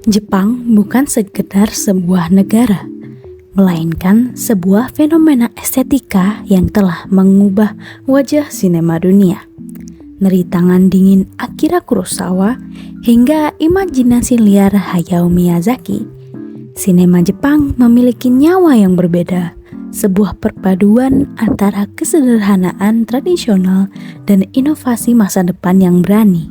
Jepang bukan sekedar sebuah negara, melainkan sebuah fenomena estetika yang telah mengubah wajah sinema dunia. Dari tangan dingin Akira Kurosawa hingga imajinasi liar Hayao Miyazaki, sinema Jepang memiliki nyawa yang berbeda, sebuah perpaduan antara kesederhanaan tradisional dan inovasi masa depan yang berani.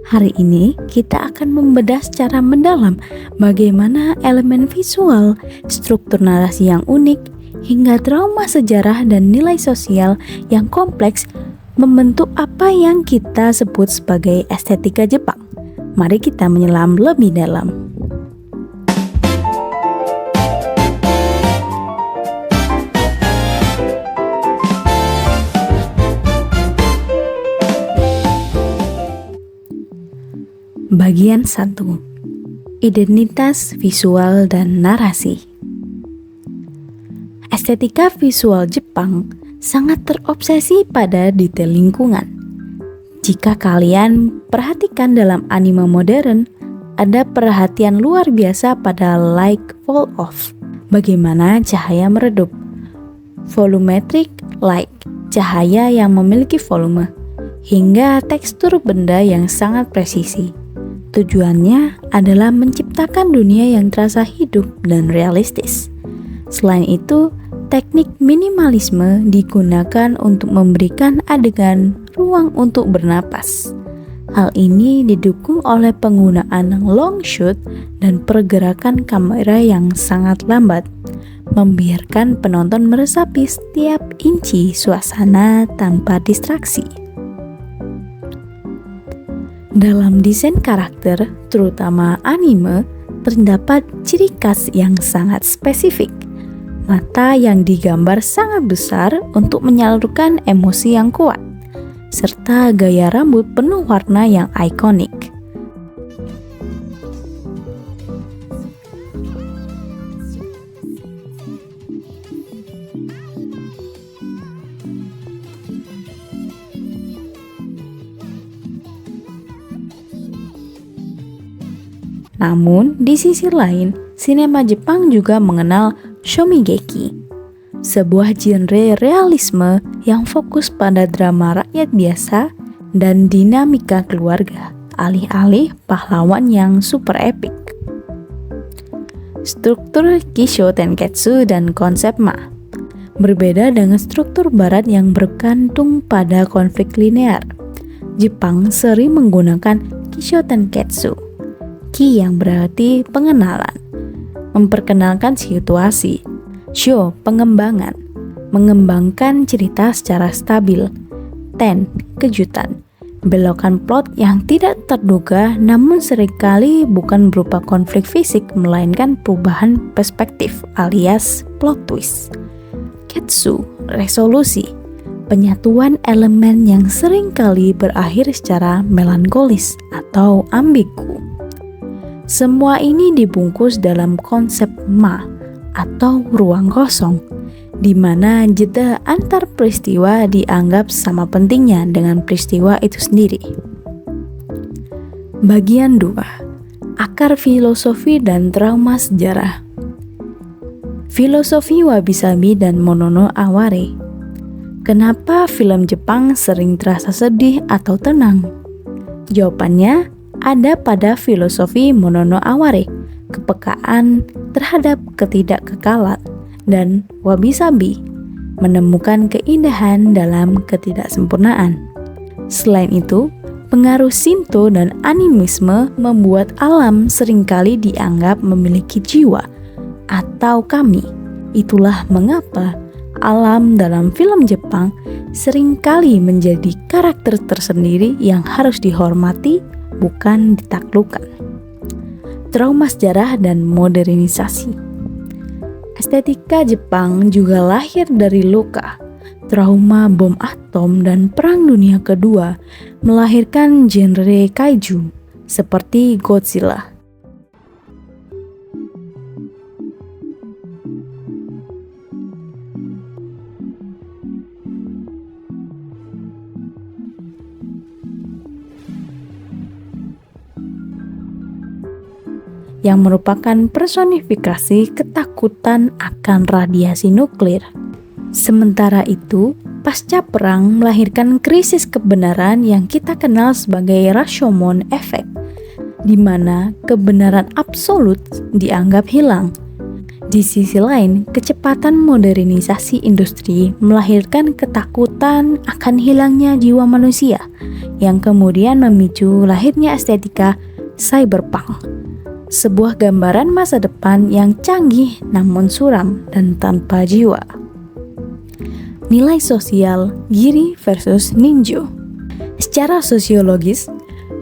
Hari ini kita akan membedah secara mendalam bagaimana elemen visual, struktur narasi yang unik, hingga trauma sejarah dan nilai sosial yang kompleks membentuk apa yang kita sebut sebagai estetika Jepang. Mari kita menyelam lebih dalam. Bagian 1. Identitas visual dan narasi. Estetika visual Jepang sangat terobsesi pada detail lingkungan. Jika kalian perhatikan dalam anime modern, ada perhatian luar biasa pada light fall off, bagaimana cahaya meredup. Volumetric light, cahaya yang memiliki volume, hingga tekstur benda yang sangat presisi. Tujuannya adalah menciptakan dunia yang terasa hidup dan realistis. Selain itu, teknik minimalisme digunakan untuk memberikan adegan ruang untuk bernapas. Hal ini didukung oleh penggunaan long shot dan pergerakan kamera yang sangat lambat, membiarkan penonton meresapi setiap inci suasana tanpa distraksi. Dalam desain karakter, terutama anime, terdapat ciri khas yang sangat spesifik. Mata yang digambar sangat besar untuk menyalurkan emosi yang kuat, serta gaya rambut penuh warna yang ikonik. Namun, di sisi lain, sinema Jepang juga mengenal shomigeki, sebuah genre realisme yang fokus pada drama rakyat biasa dan dinamika keluarga, alih-alih pahlawan yang super epik. Struktur Kisho Tenketsu dan konsep Ma berbeda dengan struktur barat yang bergantung pada konflik linear. Jepang sering menggunakan Kisho Tenketsu, Ki yang berarti pengenalan, memperkenalkan situasi. Sho, pengembangan, mengembangkan cerita secara stabil. Ten, kejutan, belokan plot yang tidak terduga namun seringkali bukan berupa konflik fisik melainkan perubahan perspektif alias plot twist. Ketsu, resolusi, penyatuan elemen yang seringkali berakhir secara melankolis atau ambigu. Semua ini dibungkus dalam konsep Ma atau ruang kosong, di mana jeda antar peristiwa dianggap sama pentingnya dengan peristiwa itu sendiri. Bagian 2. Akar filosofi dan trauma sejarah. Filosofi wabi-sabi dan monono aware. Kenapa film Jepang sering terasa sedih atau tenang? Jawabannya ada pada filosofi monono aware, kepekaan terhadap ketidakkekalan, dan wabi-sabi, menemukan keindahan dalam ketidaksempurnaan. Selain itu, pengaruh Shinto dan animisme membuat alam seringkali dianggap memiliki jiwa atau kami. Itulah mengapa alam dalam film Jepang seringkali menjadi karakter tersendiri yang harus dihormati, bukan ditaklukkan. Trauma sejarah dan modernisasi. Estetika Jepang juga lahir dari luka, trauma bom atom dan Perang Dunia Kedua melahirkan genre kaiju seperti Godzilla. yang merupakan personifikasi ketakutan akan radiasi nuklir. Sementara itu, pasca perang melahirkan krisis kebenaran yang kita kenal sebagai Rashomon Effect, di mana kebenaran absolut dianggap hilang. Di sisi lain, kecepatan modernisasi industri melahirkan ketakutan akan hilangnya jiwa manusia, yang kemudian memicu lahirnya estetika cyberpunk, sebuah gambaran masa depan yang canggih namun suram dan tanpa jiwa. Nilai sosial Giri versus Ninjo. Secara sosiologis,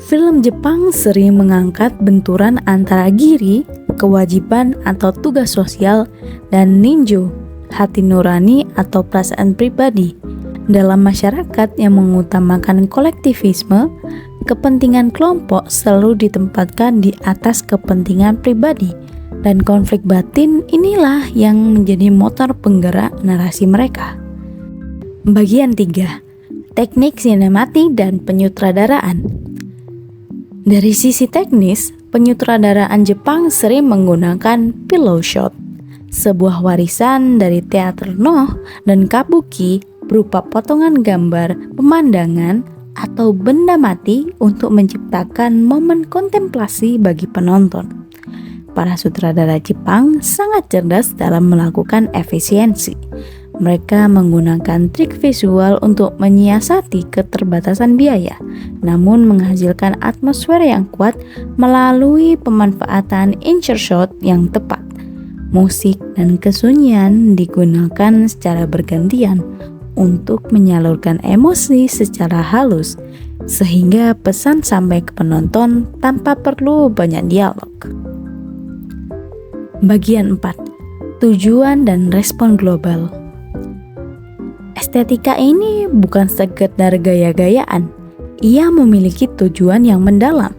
film Jepang sering mengangkat benturan antara giri, kewajiban atau tugas sosial, dan ninjo, hati nurani atau perasaan pribadi. Dalam masyarakat yang mengutamakan kolektivisme, kepentingan kelompok selalu ditempatkan di atas kepentingan pribadi, dan konflik batin inilah yang menjadi motor penggerak narasi mereka. Bagian 3. Teknik sinematik dan penyutradaraan. Dari sisi teknis, penyutradaraan Jepang sering menggunakan pillow shot, sebuah warisan dari teater Noh dan kabuki berupa potongan gambar, pemandangan, atau benda mati untuk menciptakan momen kontemplasi bagi penonton. Para sutradara Jepang sangat cerdas dalam melakukan efisiensi. Mereka menggunakan trik visual untuk menyiasati keterbatasan biaya, namun menghasilkan atmosfer yang kuat melalui pemanfaatan insert shot yang tepat. Musik dan kesunyian digunakan secara bergantian untuk menyalurkan emosi secara halus, sehingga pesan sampai ke penonton tanpa perlu banyak dialog. Bagian 4. Tujuan dan respon global. Estetika ini bukan sekedar gaya-gayaan. Ia memiliki tujuan yang mendalam.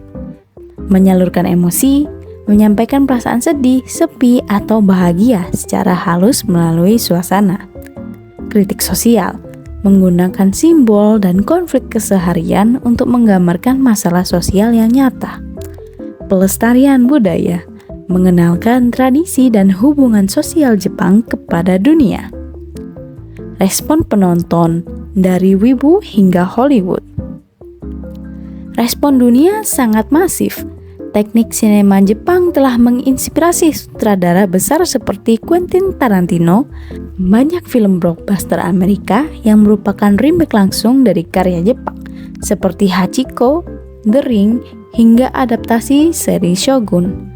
Menyalurkan emosi, menyampaikan perasaan sedih, sepi, atau bahagia secara halus melalui suasana. Kritik sosial, menggunakan simbol dan konflik keseharian untuk menggambarkan masalah sosial yang nyata. Pelestarian budaya, mengenalkan tradisi dan hubungan sosial Jepang kepada dunia. Respon penonton dari wibu hingga Hollywood. Respon dunia sangat masif. Teknik sinema Jepang telah menginspirasi sutradara besar seperti Quentin Tarantino. Banyak film blockbuster Amerika yang merupakan remake langsung dari karya Jepang, seperti Hachiko, The Ring, hingga adaptasi seri Shogun.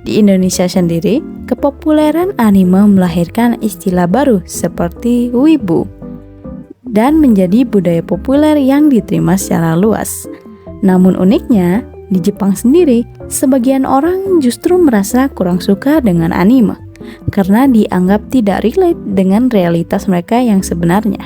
Di Indonesia sendiri, kepopuleran anime melahirkan istilah baru seperti wibu dan menjadi budaya populer yang diterima secara luas. Namun uniknya, di Jepang sendiri, sebagian orang justru merasa kurang suka dengan anime karena dianggap tidak relate dengan realitas mereka yang sebenarnya.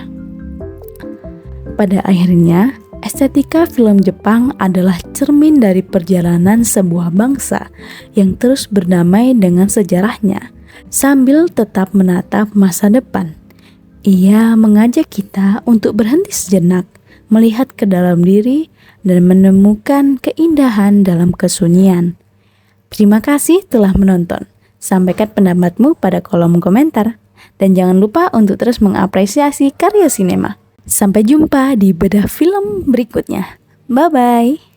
Pada akhirnya, estetika film Jepang adalah cermin dari perjalanan sebuah bangsa yang terus berdamai dengan sejarahnya sambil tetap menatap masa depan. Ia mengajak kita untuk berhenti sejenak, melihat ke dalam diri, dan menemukan keindahan dalam kesunyian. Terima kasih telah menonton. Sampaikan pendapatmu pada kolom komentar. Dan jangan lupa untuk terus mengapresiasi karya sinema. Sampai jumpa di bedah film berikutnya. Bye-bye.